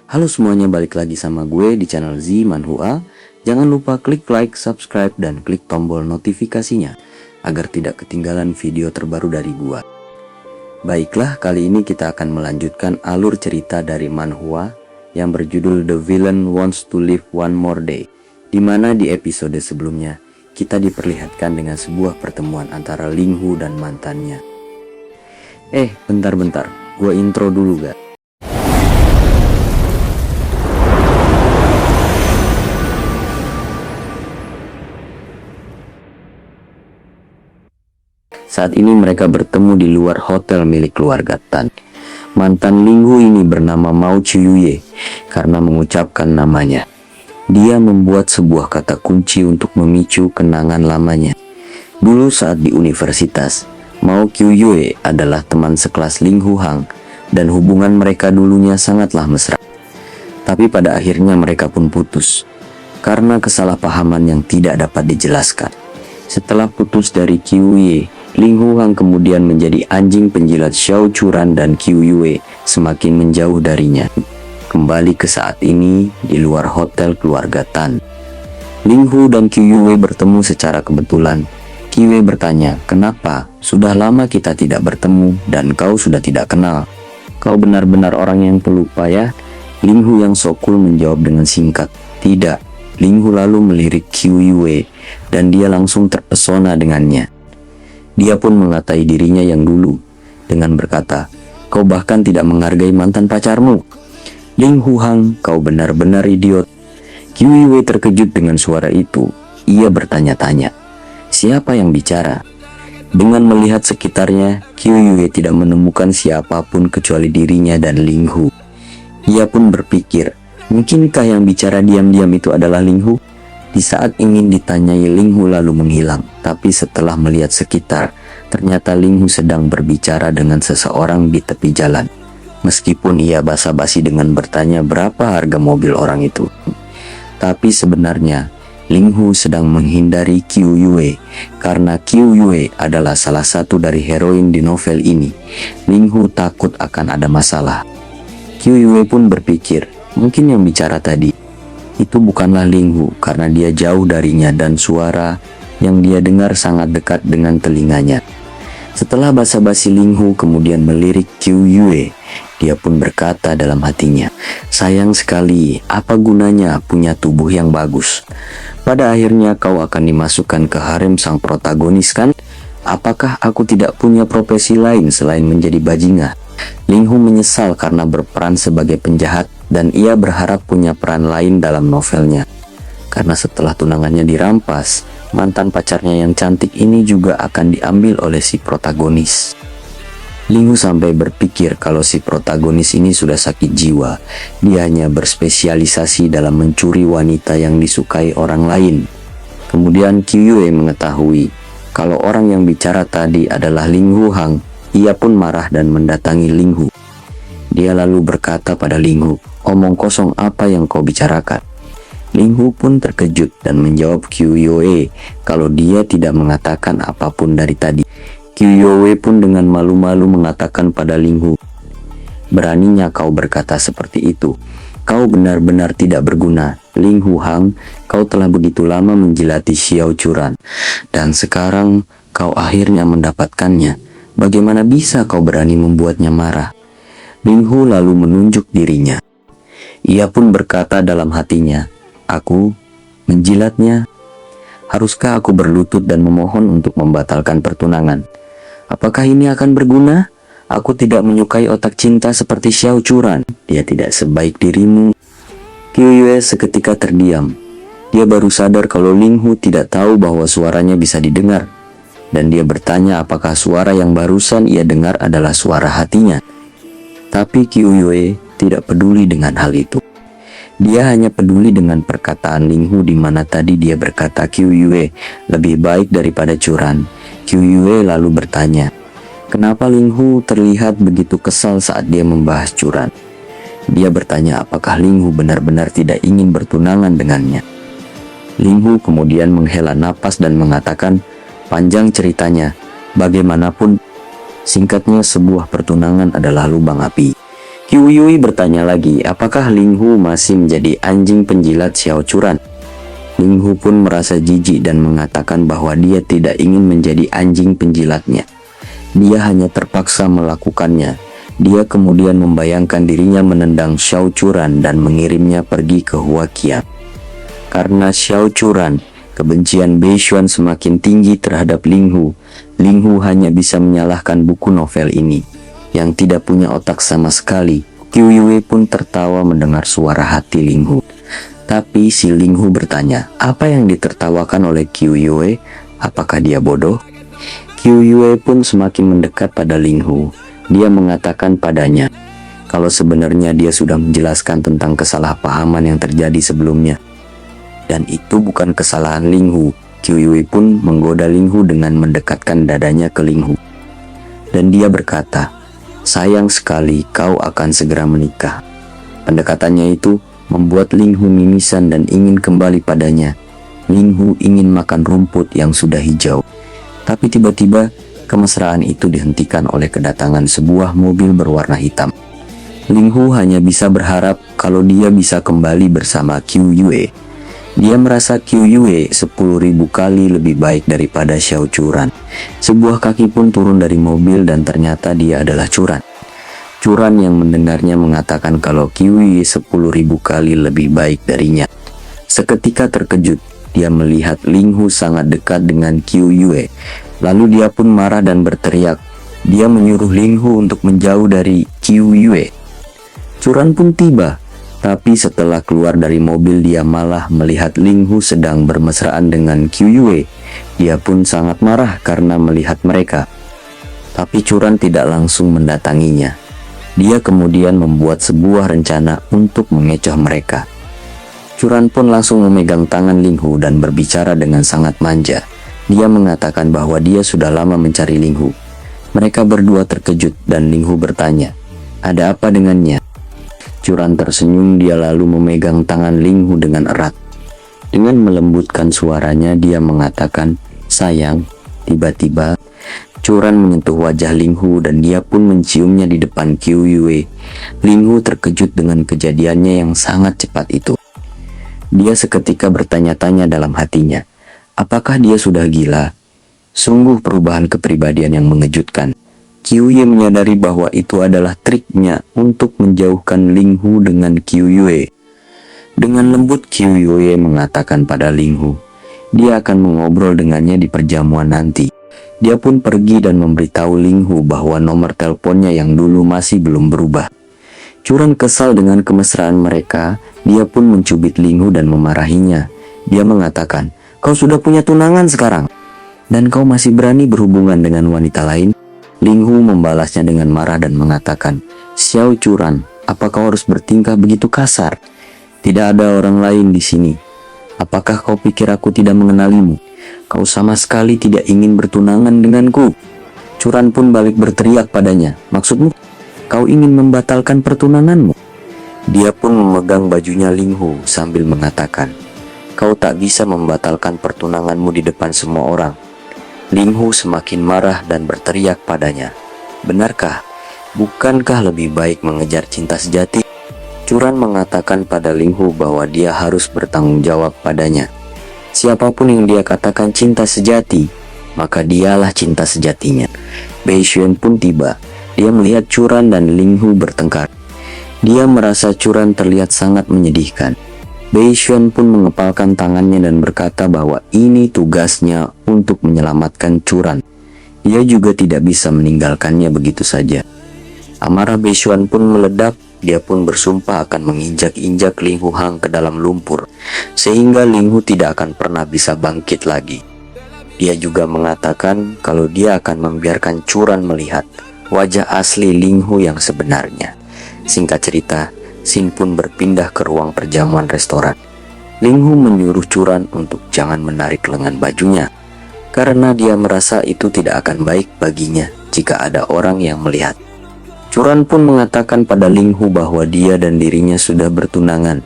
Halo semuanya, balik lagi sama gue di channel Z Manhua. Jangan lupa klik like, subscribe, dan klik tombol notifikasinya agar tidak ketinggalan video terbaru dari gue. Baiklah, kali ini kita akan melanjutkan alur cerita dari manhwa yang berjudul The Villain Wants to Live One More Day, dimana di episode sebelumnya kita diperlihatkan dengan sebuah pertemuan antara Linghu dan mantannya. Bentar, gue intro dulu gak? Saat ini mereka bertemu di luar hotel milik keluarga Tan. Mantan Linghu ini bernama Mao Chiyue. Karena mengucapkan namanya, dia membuat sebuah kata kunci untuk memicu kenangan lamanya. Dulu saat di universitas, Mao Chiyue adalah teman sekelas Linghu Hang dan hubungan mereka dulunya sangatlah mesra. Tapi pada akhirnya mereka pun putus karena kesalahpahaman yang tidak dapat dijelaskan. Setelah putus dari Chiyue, Linghu Hang kemudian menjadi anjing penjilat Xiao Churan dan Chiyue semakin menjauh darinya. Kembali ke saat ini di luar hotel keluarga Tan. Linghu dan Chiyue bertemu secara kebetulan. Chiyue bertanya, "Kenapa? Sudah lama kita tidak bertemu dan kau sudah tidak kenal. Kau benar-benar orang yang pelupa ya?" Linghu yang sok cool menjawab dengan singkat, "Tidak." Linghu lalu melirik Chiyue dan dia langsung terpesona dengannya. Dia pun mengatai dirinya yang dulu dengan berkata, "Kau bahkan tidak menghargai mantan pacarmu. Linghu Hang, kau benar-benar idiot." Chiyue terkejut dengan suara itu. Ia bertanya-tanya, siapa yang bicara? Dengan melihat sekitarnya, Chiyue tidak menemukan siapapun kecuali dirinya dan Linghu. Ia pun berpikir, mungkinkah yang bicara diam-diam itu adalah Linghu? Di saat ingin ditanyai, Linghu lalu menghilang. Tapi setelah melihat sekitar, ternyata Linghu sedang berbicara dengan seseorang di tepi jalan. Meskipun ia basa-basi dengan bertanya berapa harga mobil orang itu. Tapi sebenarnya, Linghu sedang menghindari Chiyue karena Chiyue adalah salah satu dari heroin di novel ini. Linghu takut akan ada masalah. Chiyue pun berpikir, mungkin yang bicara tadi itu bukanlah Linghu karena dia jauh darinya dan suara yang dia dengar sangat dekat dengan telinganya. Setelah basa-basi, Linghu kemudian melirik Chiyue. Dia pun berkata dalam hatinya, "Sayang sekali, apa gunanya punya tubuh yang bagus? Pada akhirnya kau akan dimasukkan ke harem sang protagonis kan? Apakah aku tidak punya profesi lain selain menjadi bajingan?" Linghu menyesal karena berperan sebagai penjahat dan ia berharap punya peran lain dalam novelnya. Karena setelah tunangannya dirampas, mantan pacarnya yang cantik ini juga akan diambil oleh si protagonis. Linghu sampai berpikir kalau si protagonis ini sudah sakit jiwa. Dia hanya berspesialisasi dalam mencuri wanita yang disukai orang lain. Kemudian Chiyue mengetahui kalau orang yang bicara tadi adalah Linghu Hang. Ia pun marah dan mendatangi Linghu. Dia lalu berkata pada Linghu, "Omong kosong apa yang kau bicarakan?" Linghu pun terkejut dan menjawab Chiyue kalau dia tidak mengatakan apapun dari tadi. Chiyue pun dengan malu-malu mengatakan pada Linghu, "Beraninya kau berkata seperti itu. Kau benar-benar tidak berguna. Linghu Hang, kau telah begitu lama menjilati Xiao Churan dan sekarang kau akhirnya mendapatkannya. Bagaimana bisa kau berani membuatnya marah?" Linghu lalu menunjuk dirinya. Ia pun berkata dalam hatinya, "Aku menjilatnya? Haruskah aku berlutut dan memohon untuk membatalkan pertunangan? Apakah ini akan berguna? Aku tidak menyukai otak cinta seperti Xiao Churan. Dia tidak sebaik dirimu." Chiyue seketika terdiam. Dia baru sadar kalau Linghu tidak tahu bahwa suaranya bisa didengar. Dan dia bertanya apakah suara yang barusan ia dengar adalah suara hatinya. Tapi Chiyue tidak peduli dengan hal itu. Dia hanya peduli dengan perkataan Linghu di mana tadi dia berkata Chiyue lebih baik daripada Churan. Chiyue lalu bertanya, kenapa Linghu terlihat begitu kesal saat dia membahas Churan? Dia bertanya apakah Linghu benar-benar tidak ingin bertunangan dengannya. Linghu kemudian menghela napas dan mengatakan, "Panjang ceritanya, bagaimanapun, singkatnya sebuah pertunangan adalah lubang api." Qiu Yue bertanya lagi, apakah Ling Hu masih menjadi anjing penjilat Xiao Churan? Ling Hu pun merasa jijik dan mengatakan bahwa dia tidak ingin menjadi anjing penjilatnya. Dia hanya terpaksa melakukannya. Dia kemudian membayangkan dirinya menendang Xiao Churan dan mengirimnya pergi ke Huaqiang. Karena Xiao Churan, kebencian Bei Xuan semakin tinggi terhadap Ling Hu. Ling Hu hanya bisa menyalahkan buku novel ini, yang tidak punya otak sama sekali. Qiu Yue pun tertawa mendengar suara hati Ling Hu. Tapi si Ling Hu bertanya, apa yang ditertawakan oleh Qiu Yue? Apakah dia bodoh? Qiu Yue pun semakin mendekat pada Ling Hu. Dia mengatakan padanya, kalau sebenarnya dia sudah menjelaskan tentang kesalahpahaman yang terjadi sebelumnya. Dan itu bukan kesalahan Ling Hu. Qiu Yue pun menggoda Ling Hu dengan mendekatkan dadanya ke Ling Hu. Dan dia berkata, sayang sekali kau akan segera menikah. Pendekatannya itu membuat Ling Hu mimisan dan ingin kembali padanya. Ling Hu ingin makan rumput yang sudah hijau. Tapi tiba-tiba kemesraan itu dihentikan oleh kedatangan sebuah mobil berwarna hitam. Ling Hu hanya bisa berharap kalau dia bisa kembali bersama Qiu Yue. Dia merasa Qiu Yue 10.000 kali lebih baik daripada Xiao Churan. Sebuah kaki pun turun dari mobil dan ternyata dia adalah Churan. Churan yang mendengarnya mengatakan kalau Qiu Yue 10.000 kali lebih baik darinya. Seketika terkejut, dia melihat Ling Hu sangat dekat dengan Qiu Yue. Lalu dia pun marah dan berteriak. Dia menyuruh Ling Hu untuk menjauh dari Qiu Yue. Churan pun tiba. Tapi setelah keluar dari mobil dia malah melihat Ling Hu sedang bermesraan dengan Qiu Yue. Dia pun sangat marah karena melihat mereka. Tapi Churan tidak langsung mendatanginya. Dia kemudian membuat sebuah rencana untuk mengecoh mereka. Churan pun langsung memegang tangan Ling Hu dan berbicara dengan sangat manja. Dia mengatakan bahwa dia sudah lama mencari Ling Hu. Mereka berdua terkejut dan Ling Hu bertanya, ada apa dengannya? Churan tersenyum, dia lalu memegang tangan Ling Hu dengan erat. Dengan melembutkan suaranya dia mengatakan, sayang. Tiba-tiba Churan menyentuh wajah Ling Hu dan dia pun menciumnya di depan Qiu Yue. Ling Hu terkejut dengan kejadiannya yang sangat cepat itu. Dia seketika bertanya-tanya dalam hatinya, apakah dia sudah gila? Sungguh perubahan kepribadian yang mengejutkan. Qiu Yue menyadari bahwa itu adalah triknya untuk menjauhkan Ling Hu dengan Qiu Yue. Dengan lembut Qiu Yue mengatakan pada Ling Hu, dia akan mengobrol dengannya di perjamuan nanti. Dia pun pergi dan memberitahu Ling Hu bahwa nomor teleponnya yang dulu masih belum berubah. Churan kesal dengan kemesraan mereka, dia pun mencubit Ling Hu dan memarahinya. Dia mengatakan, kau sudah punya tunangan sekarang, dan kau masih berani berhubungan dengan wanita lain? Ling Hu membalasnya dengan marah dan mengatakan, Xiao Churan, apa kau harus bertingkah begitu kasar? Tidak ada orang lain di sini. Apakah kau pikir aku tidak mengenalimu? Kau sama sekali tidak ingin bertunangan denganku. Churan pun balik berteriak padanya, maksudmu? Kau ingin membatalkan pertunanganmu? Dia pun memegang bajunya Ling Hu sambil mengatakan, kau tak bisa membatalkan pertunanganmu di depan semua orang. Ling Hu semakin marah dan berteriak padanya, benarkah? Bukankah lebih baik mengejar cinta sejati? Churan mengatakan pada Ling Hu bahwa dia harus bertanggung jawab padanya. Siapapun yang dia katakan cinta sejati, maka dialah cinta sejatinya. Bei Xuan pun tiba. Dia melihat Churan dan Ling Hu bertengkar. Dia merasa Churan terlihat sangat menyedihkan. Bei Xuan pun mengepalkan tangannya dan berkata bahwa ini tugasnya untuk menyelamatkan Churan. Dia juga tidak bisa meninggalkannya begitu saja. Amarah Bei Xuan pun meledak. Dia pun bersumpah akan menginjak-injak Ling Hu Hang ke dalam lumpur, sehingga Ling Hu tidak akan pernah bisa bangkit lagi. Dia juga mengatakan kalau dia akan membiarkan Churan melihat wajah asli Ling Hu yang sebenarnya. Singkat cerita, Sin pun berpindah ke ruang perjamuan restoran. Ling Hu menyuruh Churan untuk jangan menarik lengan bajunya, karena dia merasa itu tidak akan baik baginya jika ada orang yang melihat. Churan pun mengatakan pada Ling Hu bahwa dia dan dirinya sudah bertunangan.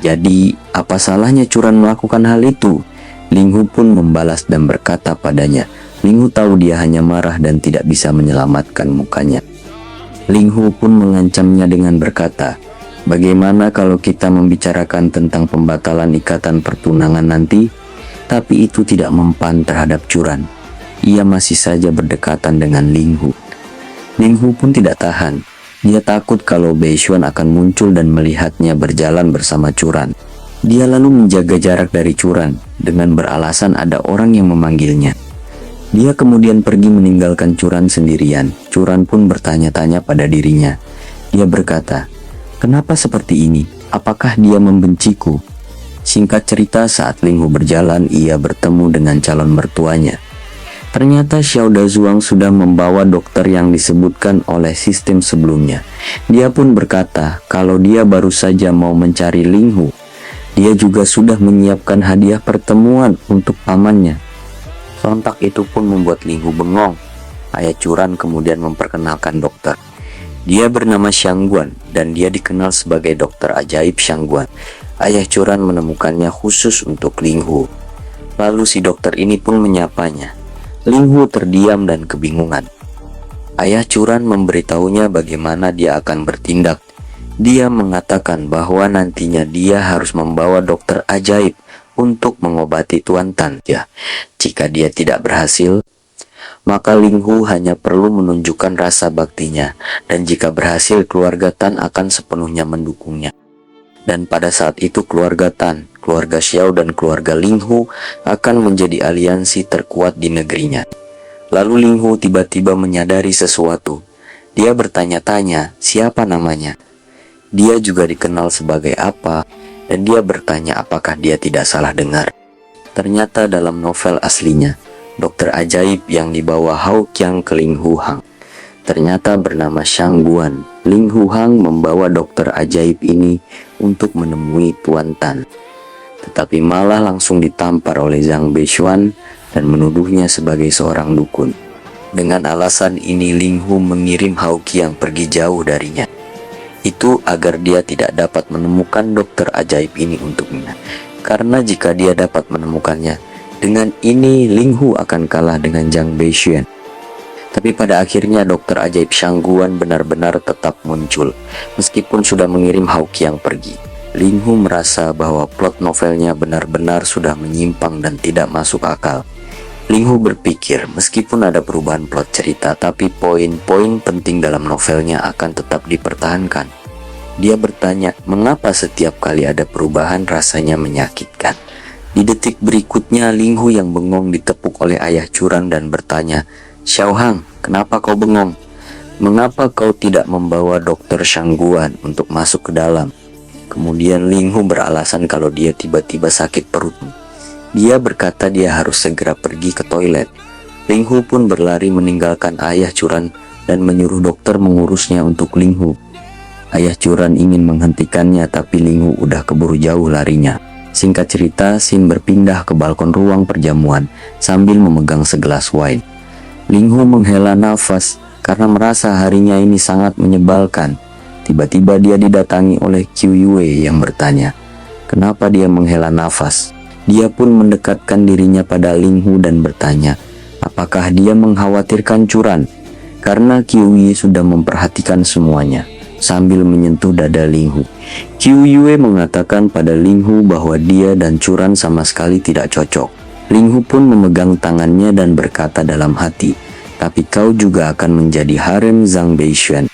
Jadi, apa salahnya Churan melakukan hal itu? Ling Hu pun membalas dan berkata padanya, Ling Hu tahu dia hanya marah dan tidak bisa menyelamatkan mukanya. Ling Hu pun mengancamnya dengan berkata, "Bagaimana kalau kita membicarakan tentang pembatalan ikatan pertunangan nanti?" Tapi itu tidak mempan terhadap Curan. Ia masih saja berdekatan dengan Ling Hu. Ling Hu pun tidak tahan. Dia takut kalau Beishuan akan muncul dan melihatnya berjalan bersama Curan. Dia lalu menjaga jarak dari Curan dengan beralasan ada orang yang memanggilnya. Dia kemudian pergi meninggalkan Curan sendirian. Curan pun bertanya-tanya pada dirinya. Dia berkata, "Kenapa seperti ini? Apakah dia membenciku?" Singkat cerita, saat Ling Hu berjalan, ia bertemu dengan calon mertuanya. Ternyata Xiao Dazuang sudah membawa dokter yang disebutkan oleh sistem sebelumnya. Dia pun berkata kalau dia baru saja mau mencari Ling Hu. Dia juga sudah menyiapkan hadiah pertemuan untuk pamannya. Sontak itu pun membuat Ling Hu bengong. Ayah Curan kemudian memperkenalkan dokter. Dia bernama Xiangguan dan dia dikenal sebagai dokter ajaib Xiangguan. Ayah Curan menemukannya khusus untuk Ling Hu. Lalu si dokter ini pun menyapanya. Ling Hu terdiam dan kebingungan. Ayah Curan memberitahunya bagaimana dia akan bertindak. Dia mengatakan bahwa nantinya dia harus membawa dokter ajaib untuk mengobati Tuan Tan. Ya, jika dia tidak berhasil, maka Ling Hu hanya perlu menunjukkan rasa baktinya, dan jika berhasil keluarga Tan akan sepenuhnya mendukungnya. Dan pada saat itu keluarga Tan, keluarga Xiao dan keluarga Ling Hu akan menjadi aliansi terkuat di negerinya. Lalu Ling Hu tiba-tiba menyadari sesuatu. Dia bertanya-tanya siapa namanya. Dia juga dikenal sebagai apa, dan dia bertanya apakah dia tidak salah dengar. Ternyata dalam novel aslinya, dokter ajaib yang dibawa Hao Qiang ke Ling Hu Hang ternyata bernama Xiangguan. Ling Hu Hang membawa dokter ajaib ini untuk menemui Tuan Tan, tetapi malah langsung ditampar oleh Zhang Beishuan dan menuduhnya sebagai seorang dukun. Dengan alasan ini Ling Hu mengirim Hao Qiang pergi jauh darinya. Itu agar dia tidak dapat menemukan dokter ajaib ini untuknya. Karena jika dia dapat menemukannya, dengan ini Ling Hu akan kalah dengan Zhang Beishuan. Tapi pada akhirnya dokter ajaib Xiangguan benar-benar tetap muncul, meskipun sudah mengirim Hao Qiang pergi. Ling Hu merasa bahwa plot novelnya benar-benar sudah menyimpang dan tidak masuk akal. Ling Hu berpikir meskipun ada perubahan plot cerita, tapi poin-poin penting dalam novelnya akan tetap dipertahankan. Dia bertanya, mengapa setiap kali ada perubahan rasanya menyakitkan? Di detik berikutnya, Ling Hu yang bengong ditepuk oleh ayah Curan dan bertanya, "Xiao Hang, kenapa kau bengong? Mengapa kau tidak membawa dokter Xiangguan untuk masuk ke dalam?" Kemudian Ling Hu beralasan kalau dia tiba-tiba sakit perut. Dia berkata dia harus segera pergi ke toilet. Ling Hu pun berlari meninggalkan ayah Curan dan menyuruh dokter mengurusnya untuk Ling Hu. Ayah Curan ingin menghentikannya, tapi Ling Hu udah keburu jauh larinya. Singkat cerita, Sim berpindah ke balkon ruang perjamuan sambil memegang segelas wine. Ling Hu menghela nafas karena merasa harinya ini sangat menyebalkan. Tiba-tiba dia didatangi oleh Qiu Yue yang bertanya, kenapa dia menghela nafas? Dia pun mendekatkan dirinya pada Ling Hu dan bertanya, apakah dia mengkhawatirkan Curan? Karena Qiu Yue sudah memperhatikan semuanya. Sambil menyentuh dada Ling Hu, Qiu Yue mengatakan pada Ling Hu bahwa dia dan Curan sama sekali tidak cocok. Ling Hu pun memegang tangannya dan berkata dalam hati, tapi kau juga akan menjadi harem Zhang Beishuan.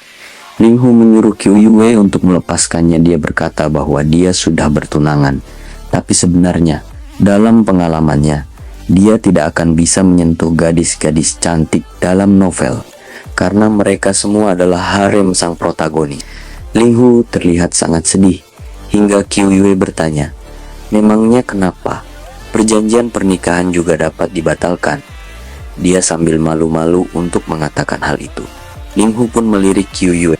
Ling Hu menyuruh Qiu Yue untuk melepaskannya. Dia berkata bahwa dia sudah bertunangan, tapi sebenarnya dalam pengalamannya dia tidak akan bisa menyentuh gadis-gadis cantik dalam novel, karena mereka semua adalah harem sang protagonis. Ling Hu terlihat sangat sedih, hingga Qiu Yue bertanya, memangnya kenapa? Perjanjian pernikahan juga dapat dibatalkan. Dia sambil malu-malu untuk mengatakan hal itu. Ling Hu pun melirik Qiu Yue,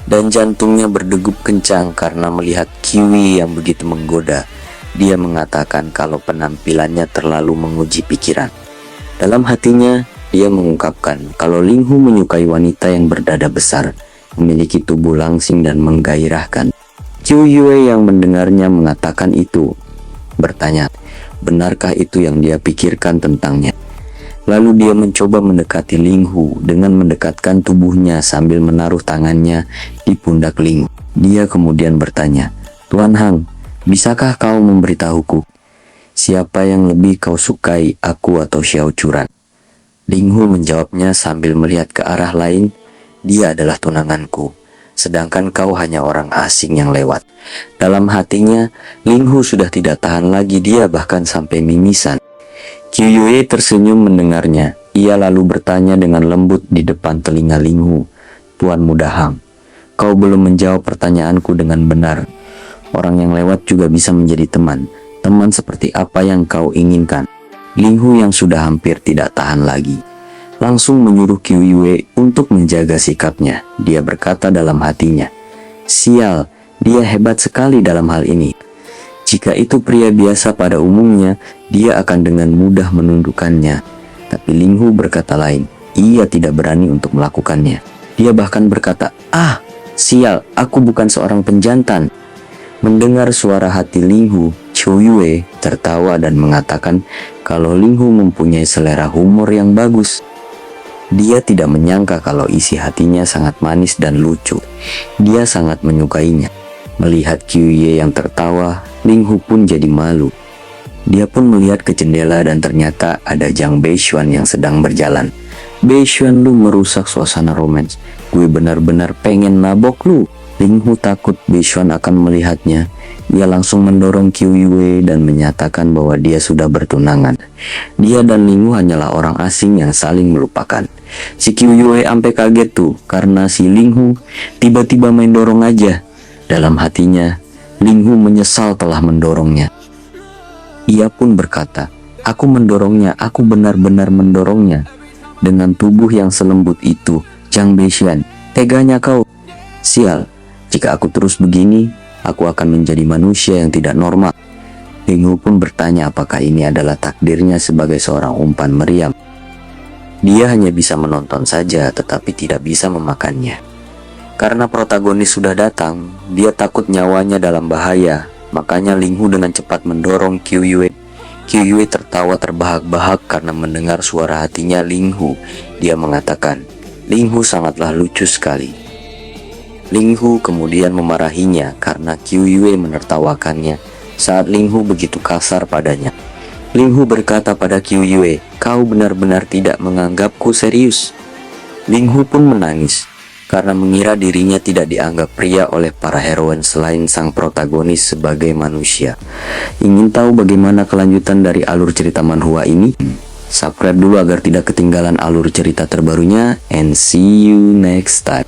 dan jantungnya berdegup kencang karena melihat Qiu yang begitu menggoda. Dia mengatakan kalau penampilannya terlalu menguji pikiran. Dalam hatinya, dia mengungkapkan kalau Ling Hu menyukai wanita yang berdada besar, memiliki tubuh langsing dan menggairahkan. Qiu Yue yang mendengarnya mengatakan itu, bertanya, benarkah itu yang dia pikirkan tentangnya? Lalu dia mencoba mendekati Ling Hu dengan mendekatkan tubuhnya sambil menaruh tangannya di pundak Ling Hu. Dia kemudian bertanya, "Tuan Hang, bisakah kau memberitahuku siapa yang lebih kau sukai, aku atau Xiao Churan?" Ling Hu menjawabnya sambil melihat ke arah lain, "Dia adalah tunanganku, sedangkan kau hanya orang asing yang lewat." Dalam hatinya, Ling Hu sudah tidak tahan lagi, dia bahkan sampai mimisan. Qiu Yue tersenyum mendengarnya. Ia lalu bertanya dengan lembut di depan telinga Ling Hu, "Tuan Muda Hang, kau belum menjawab pertanyaanku dengan benar. Orang yang lewat juga bisa menjadi teman. Teman seperti apa yang kau inginkan?" Ling Hu yang sudah hampir tidak tahan lagi langsung menyuruh Qiu Yue untuk menjaga sikapnya. Dia berkata dalam hatinya, "Sial, dia hebat sekali dalam hal ini. Jika itu pria biasa pada umumnya, dia akan dengan mudah menundukkannya." Tapi Ling Hu berkata lain. Ia tidak berani untuk melakukannya. Dia bahkan berkata, "Ah, sial, aku bukan seorang penjantan." Mendengar suara hati Ling Hu, Qiu Yue tertawa dan mengatakan kalau Ling Hu mempunyai selera humor yang bagus. Dia tidak menyangka kalau isi hatinya sangat manis dan lucu. Dia sangat menyukainya. Melihat Qiu Yue yang tertawa, Ling Hu pun jadi malu. Dia pun melihat ke jendela dan ternyata ada Zhang Beishuan yang sedang berjalan. "Beishuan, lu merusak suasana romans. Gue benar-benar pengen nabok lu." Ling Hu takut Beishuan akan melihatnya. Ia langsung mendorong Qiu Yue dan menyatakan bahwa dia sudah bertunangan. Dia dan Ling Hu hanyalah orang asing yang saling melupakan. Si Qiu Yue sampai kaget tuh karena si Ling Hu tiba-tiba main dorong aja. Dalam hatinya, Ling Hu menyesal telah mendorongnya. Ia pun berkata, "Aku mendorongnya, aku benar-benar mendorongnya." Dengan tubuh yang selembut itu, Zhang Beishuan, teganya kau. "Sial, jika aku terus begini, aku akan menjadi manusia yang tidak normal." Ling Hu pun bertanya apakah ini adalah takdirnya sebagai seorang umpan meriam. Dia hanya bisa menonton saja, tetapi tidak bisa memakannya. Karena protagonis sudah datang, dia takut nyawanya dalam bahaya. Makanya Ling Hu dengan cepat mendorong Qiu Yue. Qiu Yue tertawa terbahak-bahak karena mendengar suara hatinya Ling Hu. Dia mengatakan, "Ling Hu sangatlah lucu sekali." Ling Hu kemudian memarahinya karena Qiu Yue menertawakannya saat Ling Hu begitu kasar padanya. Ling Hu berkata pada Qiu Yue, "Kau benar-benar tidak menganggapku serius." Ling Hu pun menangis karena mengira dirinya tidak dianggap pria oleh para heroin selain sang protagonis sebagai manusia. Ingin tahu bagaimana kelanjutan dari alur cerita manhwa ini? Subscribe dulu agar tidak ketinggalan alur cerita terbarunya, and see you next time.